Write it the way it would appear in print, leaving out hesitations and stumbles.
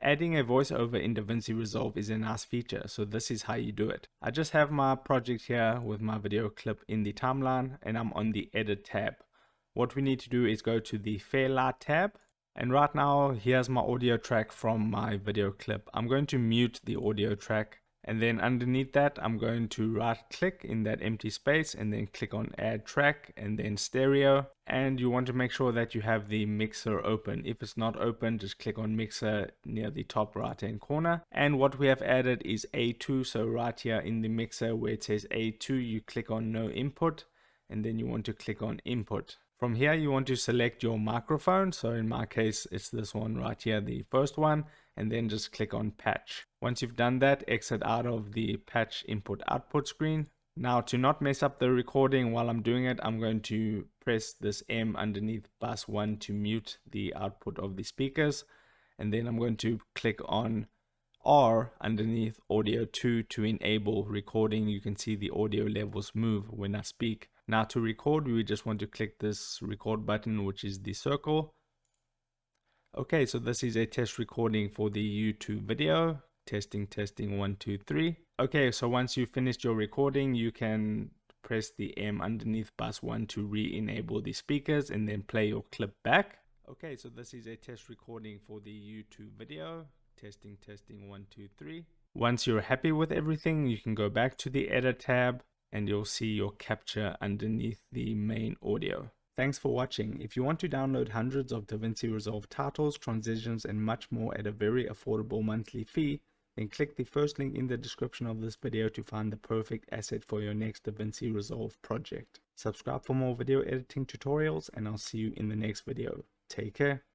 Adding a voiceover in Davinci Resolve is a nice feature, so this is how you do it. I just have my project here with my video clip in the timeline, and I'm on the Edit tab. What we need to do is go to the Fairlight tab, and right now here's my audio track from my video clip. I'm going to mute the audio track, and then underneath that I'm going to right click in that empty space and then click on Add Track and then Stereo, and you want to make sure that you have the mixer open. If it's not open, just click on Mixer near the top right hand corner. And what we have added is A2, so right here in the mixer where it says A2, you click on No Input, and then you want to click on Input. From here you want to select your microphone, so in my case it's this one right here, the first one, and then just click on Patch. Once you've done that, exit out of the Patch Input Output screen. Now, to not mess up the recording while I'm doing it, I'm going to press this M underneath bus 1 to mute the output of the speakers, and then I'm going to click on R underneath audio 2 to enable recording. You can see the audio levels move when I speak. Now to record, we just want to click this record button, which is the circle. Okay, so this is a test recording for the YouTube video. Testing 1 2 3. Okay, so once you've finished your recording, you can press the M underneath bus 1 to re-enable the speakers and then play your clip back. Okay, so this is a test recording for the YouTube video. Testing 1 2 3. Once you're happy with everything, you can go back to the Edit tab and you'll see your capture underneath the main audio. Thanks for watching. If you want to download hundreds of Davinci Resolve titles, transitions, and much more at a very affordable monthly fee, then click the first link in the description of this video to find the perfect asset for your next Davinci Resolve project. Subscribe for more video editing tutorials, and I'll see you in the next video. Take care.